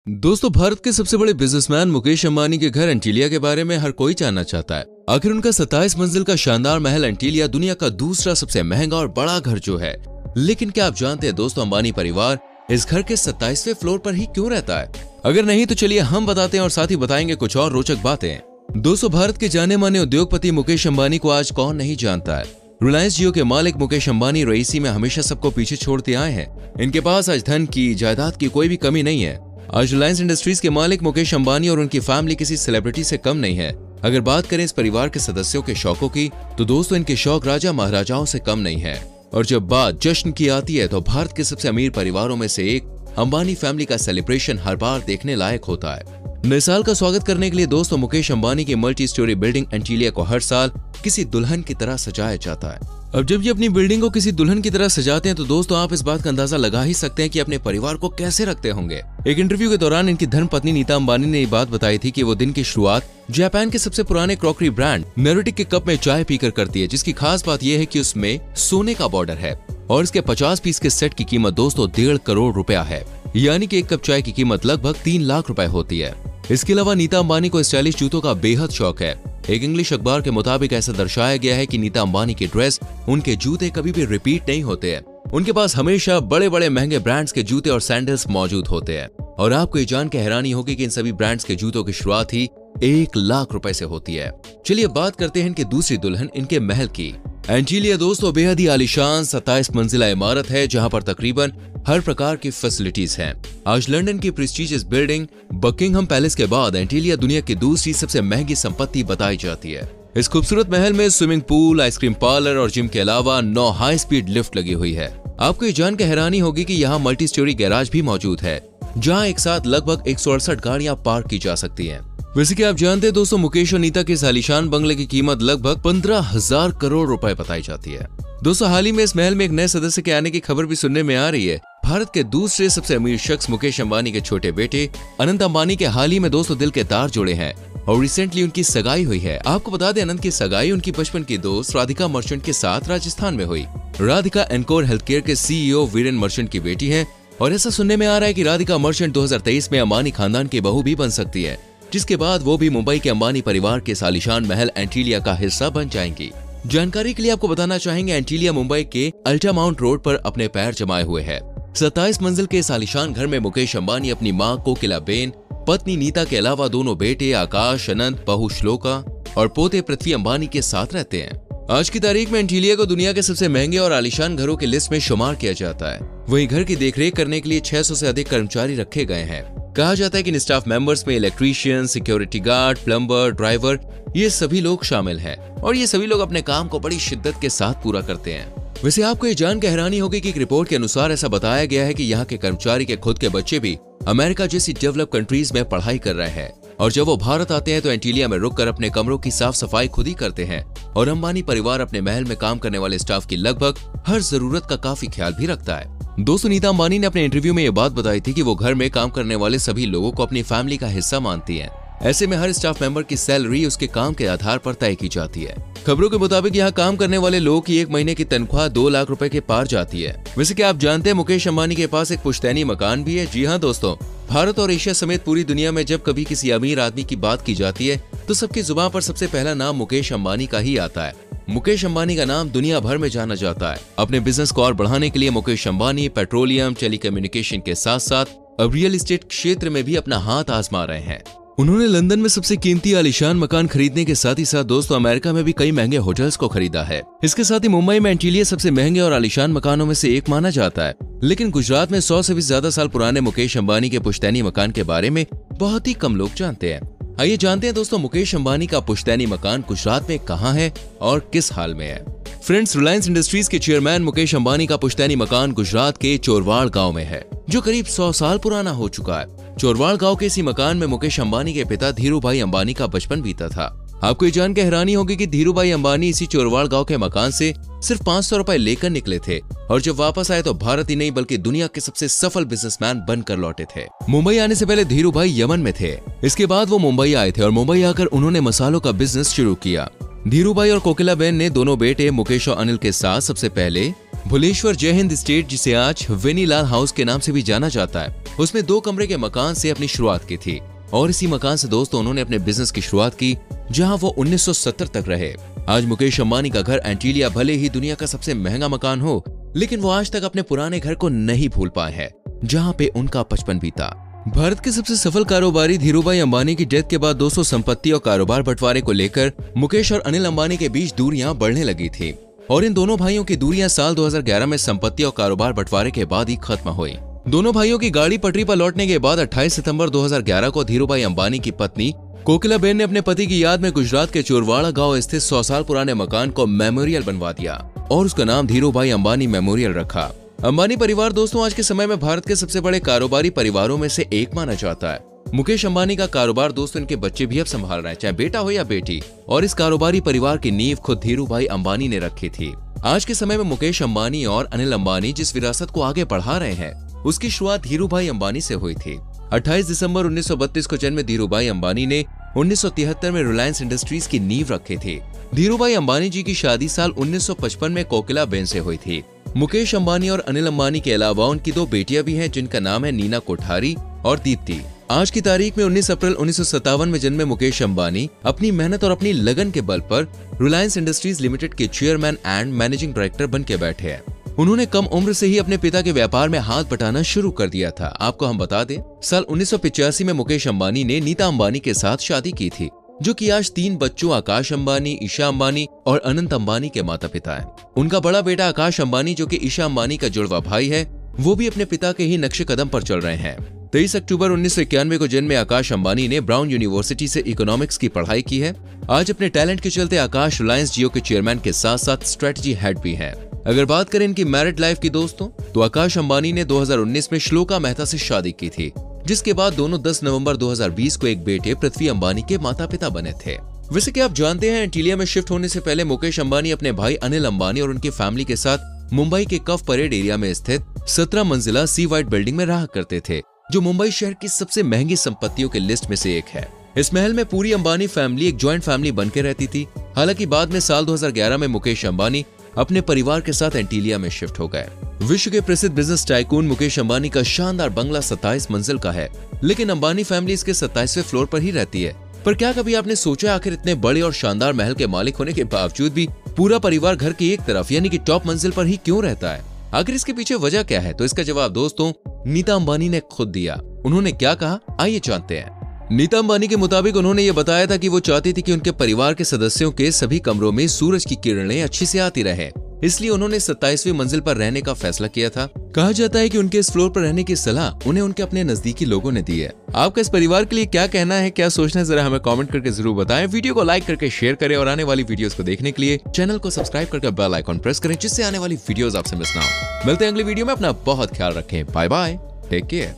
दोस्तों, भारत के सबसे बड़े बिजनेसमैन मुकेश अंबानी के घर एंटीलिया के बारे में हर कोई जानना चाहता है। आखिर उनका 27 मंजिल का शानदार महल एंटीलिया दुनिया का दूसरा सबसे महंगा और बड़ा घर जो है। लेकिन क्या आप जानते हैं दोस्तों, अंबानी परिवार इस घर के 27वें फ्लोर पर ही क्यों रहता है? अगर नहीं तो चलिए हम बताते हैं और साथ ही बताएंगे कुछ और रोचक बातें। दोस्तों, भारत के जाने माने उद्योगपति मुकेश अंबानी को आज कौन नहीं जानता है। रिलायंस जियो के मालिक मुकेश अंबानी रईसी में हमेशा सबको पीछे छोड़ते आए हैं। इनके पास आज धन की, जायदाद की कोई भी कमी नहीं है। आज रिलायंस इंडस्ट्रीज के मालिक मुकेश अंबानी और उनकी फैमिली किसी सेलिब्रिटी से कम नहीं है। अगर बात करें इस परिवार के सदस्यों के शौकों की, तो दोस्तों इनके शौक राजा महाराजाओं से कम नहीं है। और जब बात जश्न की आती है तो भारत के सबसे अमीर परिवारों में से एक अंबानी फैमिली का सेलिब्रेशन हर बार देखने लायक होता है। नए साल का स्वागत करने के लिए दोस्तों मुकेश अंबानी की मल्टी स्टोरी बिल्डिंग एंटीलिया को हर साल किसी दुल्हन की तरह सजाया जाता है। अब जब ये अपनी बिल्डिंग को किसी दुल्हन की तरह सजाते हैं तो दोस्तों आप इस बात का अंदाजा लगा ही सकते हैं कि अपने परिवार को कैसे रखते होंगे। एक इंटरव्यू के दौरान इनकी धर्मपत्नी नीता अंबानी ने ये बात बताई थी कि वो दिन की शुरुआत जापान के सबसे पुराने क्रॉकरी ब्रांड नेरोटिक के कप में चाय पीकर करती है, जिसकी खास बात यह है कि उसमें सोने का बॉर्डर है और इसके 50 पीस के सेट की कीमत दोस्तों 1.5 करोड़ रुपया है। यानी कि एक कप चाय की कीमत लगभग 3 लाख रुपए होती है। इसके अलावा नीता अंबानी को स्टाइलिश जूतों का बेहद शौक है। एक इंग्लिश अखबार के मुताबिक ऐसा दर्शाया गया है कि नीता अंबानी की ड्रेस, उनके जूते कभी भी रिपीट नहीं होते हैं। उनके पास हमेशा बड़े बड़े महंगे ब्रांड्स के जूते और सैंडल्स मौजूद होते हैं। और आपको ये जान के हैरानी होगी कि इन सभी ब्रांड्स के जूतों की शुरुआत ही 1 लाख रुपए से होती है। चलिए बात करते हैं इनकी दूसरी दुल्हन, इनके महल की। एंटीलिया दोस्तों बेहद ही आलीशान 27 मंजिला इमारत है, जहां पर तकरीबन हर प्रकार की फैसिलिटीज हैं। आज लंदन की प्रेस्टीजियस बिल्डिंग बकिंगहम पैलेस के बाद एंटीलिया दुनिया की दूसरी सबसे महंगी संपत्ति बताई जाती है। इस खूबसूरत महल में स्विमिंग पूल, आइसक्रीम पार्लर और जिम के अलावा 9 हाई स्पीड लिफ्ट लगी हुई है। आपको ये जान के हैरानी होगी कि यहाँ मल्टी स्टोरी गैराज भी मौजूद है, जहाँ एक साथ लगभग 168 गाड़ियां पार्क की जा सकती हैं। वैसे कि आप जानते हैं दोस्तों, मुकेश और नीता के इस आलीशान बंगले की कीमत लगभग 15,000 करोड़ रुपए बताई जाती है। दोस्तों हाल ही में इस महल में एक नए सदस्य के आने की खबर भी सुनने में आ रही है। भारत के दूसरे सबसे अमीर शख्स मुकेश अंबानी के छोटे बेटे अनंत अंबानी के हाल ही में दोस्तों दिल के तार जुड़े हैं और रिसेंटली उनकी सगाई हुई है। आपको बता दें, अनंत की सगाई उनकी बचपन की दोस्त राधिका मर्चेंट के साथ राजस्थान में हुई। राधिका एनकोर हेल्थ केयर के CEO वीरेन मर्चेंट की बेटी है और ऐसा सुनने में आ रहा है कि राधिका मर्चेंट 2023 में अंबानी खानदान की बहू भी बन सकती है, जिसके बाद वो भी मुंबई के अंबानी परिवार के आलीशान महल एंटीलिया का हिस्सा बन जाएंगी। जानकारी के लिए आपको बताना चाहेंगे, एंटीलिया मुंबई के अल्टा माउंट रोड पर अपने पैर जमाए हुए है। 27 मंजिल के इस आलीशान घर में मुकेश अंबानी अपनी माँ कोकिला बेन, पत्नी नीता के अलावा दोनों बेटे आकाश, अनंत, बहू श्लोका और पोते पृथ्वी अंबानी के साथ रहते हैं। आज की तारीख में एंटीलिया को दुनिया के सबसे महंगे और आलीशान घरों की लिस्ट में शुमार किया जाता है। वहीं घर की देखरेख करने के लिए 600 से अधिक कर्मचारी रखे गए हैं। कहा जाता है कि इन स्टाफ मेंबर्स में electrician, security guard, plumber, driver, ये सभी लोग शामिल हैं और ये सभी लोग अपने काम को बड़ी शिद्दत के साथ पूरा करते हैं। वैसे आपको ये जान के हैरानी होगी कि एक रिपोर्ट के अनुसार ऐसा बताया गया है कि यहाँ के कर्मचारी के खुद के बच्चे भी अमेरिका जैसी डेवलप कंट्रीज में पढ़ाई कर रहे हैं और जब वो भारत आते हैं तो एंटीलिया में रुककर अपने कमरों की साफ सफाई खुद ही करते हैं। और अंबानी परिवार अपने महल में काम करने वाले स्टाफ की लगभग हर जरूरत का काफी ख्याल भी रखता है। दोस्तों नीता अंबानी ने अपने इंटरव्यू में ये बात बताई थी कि वो घर में काम करने वाले सभी लोगों को अपनी फैमिली का हिस्सा मानती हैं। ऐसे में हर स्टाफ मेंबर की सैलरी उसके काम के आधार पर तय की जाती है। खबरों के मुताबिक यहाँ काम करने वाले लोगों की एक महीने की तनख्वाह 2 लाख रुपए के पार जाती है। वैसे क्या आप जानते हैं, मुकेश अंबानी के पास एक पुश्तैनी मकान भी है। जी हाँ दोस्तों, भारत और एशिया समेत पूरी दुनिया में जब कभी किसी अमीर आदमी की बात की जाती है तो सबकी जुबान पर सबसे पहला नाम मुकेश अंबानी का ही आता है। मुकेश अंबानी का नाम दुनिया भर में जाना जाता है। अपने बिजनेस को और बढ़ाने के लिए मुकेश अंबानी पेट्रोलियम, टेलीकम्युनिकेशन के साथ साथ अब रियल एस्टेट क्षेत्र में भी अपना हाथ आजमा रहे हैं। उन्होंने लंदन में सबसे कीमती आलीशान मकान खरीदने के साथ ही साथ दोस्तों अमेरिका में भी कई महंगे होटल्स को खरीदा है। इसके साथ ही मुंबई में एंटीलिया सबसे महंगे और आलीशान मकानों में से एक माना जाता है। लेकिन गुजरात में 100 से भी ज्यादा साल पुराने मुकेश अंबानी के पुश्तैनी मकान के बारे में बहुत ही कम लोग जानते हैं। आइए जानते हैं दोस्तों मुकेश अंबानी का पुश्तैनी मकान गुजरात में कहाँ है और किस हाल में है। फ्रेंड्स, रिलायंस इंडस्ट्रीज के चेयरमैन मुकेश अंबानी का पुश्तैनी मकान गुजरात के चोरवाड़ गांव में है, जो करीब 100 साल पुराना हो चुका है। चोरवाड़ गांव के इसी मकान में मुकेश अंबानी के पिता धीरूभाई अंबानी का बचपन बीता था। आपको ये जान के हैरानी होगी कि धीरूभाई अंबानी इसी चोरवाड़ गांव के मकान से सिर्फ 500 रुपए लेकर निकले थे और जब वापस आए तो भारत ही नहीं बल्कि दुनिया के सबसे सफल बिजनेसमैन बनकर लौटे थे। मुंबई आने से पहले धीरूभाई यमन में थे। इसके बाद वो मुंबई आए थे और मुंबई आकर उन्होंने मसालों का बिजनेस शुरू किया। धीरूभाई और कोकिला बेन ने दोनों बेटे मुकेश और अनिल के साथ सबसे पहले भुलेश्वर जय हिंद एस्टेट, जिसे आज वेनीलाल हाउस के नाम से भी जाना जाता है, उसमें 2 कमरे के मकान से अपनी शुरुआत की थी और इसी मकान से दोस्तों उन्होंने अपने बिजनेस की शुरुआत की, जहां वो 1970 तक रहे। आज मुकेश अंबानी का घर एंटीलिया भले ही दुनिया का सबसे महंगा मकान हो, लेकिन वो आज तक अपने पुराने घर को नहीं भूल पाए हैं, जहां पे उनका बचपन बीता। भारत के सबसे सफल कारोबारी धीरूभाई अंबानी की डेथ के बाद दोस्तों संपत्ति और कारोबार बंटवारे को लेकर मुकेश और अनिल अंबानी के बीच दूरियां बढ़ने लगी थी और इन दोनों भाइयों की दूरियां साल 2011 में संपत्ति और कारोबार बंटवारे के बाद ही खत्म हुई। दोनों भाइयों की गाड़ी पटरी पर लौटने के बाद 28 सितंबर 2011 को धीरूभाई अंबानी की पत्नी कोकिलाबेन ने अपने पति की याद में गुजरात के चोरवाड़ा गांव स्थित 100 साल पुराने मकान को मेमोरियल बनवा दिया और उसका नाम धीरूभाई अंबानी मेमोरियल रखा। अंबानी परिवार दोस्तों आज के समय में भारत के सबसे बड़े कारोबारी परिवारों में से एक माना जाता है। मुकेश अंबानी का कारोबार दोस्तों इनके बच्चे भी अब संभाल रहे हैं, चाहे बेटा हो या बेटी, और इस कारोबारी परिवार की नींव खुद धीरूभाई अंबानी ने रखी थी। आज के समय में मुकेश अंबानी और अनिल अंबानी जिस विरासत को आगे बढ़ा रहे हैं, उसकी शुरुआत धीरूभाई अंबानी से हुई थी। 28 दिसंबर 1932 को जन्मे धीरूभाई अंबानी ने 1973 में रिलायंस इंडस्ट्रीज की नींव रखी थी। धीरूभाई अंबानी जी की शादी साल 1955 में कोकिलाबेन से हुई थी। मुकेश अंबानी और अनिल अंबानी के अलावा उनकी 2 बेटियां भी हैं, जिनका नाम है नीना कोठारी और दीप्ति। आज की तारीख में 19 अप्रैल 1957 में जन्मे मुकेश अंबानी अपनी मेहनत और अपनी लगन के बल पर रिलायंस इंडस्ट्रीज लिमिटेड के चेयरमैन एंड मैनेजिंग डायरेक्टर बन के बैठे हैं। उन्होंने कम उम्र से ही अपने पिता के व्यापार में हाथ बटाना शुरू कर दिया था। आपको हम बता दें, साल 1985 में मुकेश अंबानी ने नीता अंबानी के साथ शादी की थी, जो कि आज 3 बच्चों आकाश अंबानी, ईशा अंबानी और अनंत अंबानी के माता पिता हैं। उनका बड़ा बेटा आकाश अंबानी, जो कि ईशा अंबानी का जुड़वा भाई है, वो भी अपने पिता के ही नक्शे कदम पर चल रहे हैं। 23 अक्टूबर 1991 को जन्मे आकाश अंबानी ने ब्राउन यूनिवर्सिटी से इकोनॉमिक्स की पढ़ाई की है। आज अपने टैलेंट के चलते आकाश रिलायंस जियो के चेयरमैन के साथ साथ स्ट्रेटजी हेड भी है। अगर बात करें इनकी मैरिड लाइफ की दोस्तों, तो आकाश अंबानी ने 2019 में श्लोका मेहता से शादी की थी, जिसके बाद दोनों 10 नवंबर 2020 को एक बेटे पृथ्वी अंबानी के माता पिता बने थे। वैसे क्या आप जानते हैं, एंटीलिया में शिफ्ट होने से पहले मुकेश अंबानी अपने भाई अनिल अंबानी और उनकी फैमिली के साथ मुंबई के कफ परेड एरिया में स्थित 17 मंजिला सी वाइट बिल्डिंग में रहा करते थे, जो मुंबई शहर की सबसे महंगी संपत्तियों के लिस्ट में से एक है। इस महल में पूरी अंबानी फैमिली एक ज्वाइंट फैमिली बनकर रहती थी। हालांकि बाद में साल 2011 में मुकेश अंबानी अपने परिवार के साथ एंटीलिया में शिफ्ट हो गए। विश्व के प्रसिद्ध बिजनेस टाइकून मुकेश अंबानी का शानदार बंगला 27 मंजिल का है, लेकिन अंबानी फैमिली इसके 27वें फ्लोर पर ही रहती है। पर क्या कभी आपने सोचा आखिर इतने बड़े और शानदार महल के मालिक होने के बावजूद भी पूरा परिवार घर की एक तरफ यानी कि टॉप मंजिल पर ही क्यों रहता है? आखिर इसके पीछे वजह क्या है? तो इसका जवाब दोस्तों नीता अंबानी ने खुद दिया। उन्होंने क्या कहा, आइए जानते हैं। नीता अंबानी के मुताबिक उन्होंने ये बताया था कि वो चाहती थी कि उनके परिवार के सदस्यों के सभी कमरों में सूरज की किरणें अच्छी से आती रहे, इसलिए उन्होंने 27वीं मंजिल पर रहने का फैसला किया था। कहा जाता है कि उनके इस फ्लोर पर रहने की सलाह उन्हें उनके अपने नजदीकी लोगों ने दी है। आपका इस परिवार के लिए क्या कहना है, क्या सोचना है, जरा हमें कमेंट करके जरूर बताएं। वीडियो को लाइक करके शेयर करें और आने वाली वीडियोस को देखने के लिए चैनल को सब्सक्राइब करके बेल आइकॉन प्रेस करें, जिससे आने वाली वीडियोस आपसे मिस ना हो। मिलते हैं अगली वीडियो में। अपना बहुत ख्याल रखें। Bye bye, take care.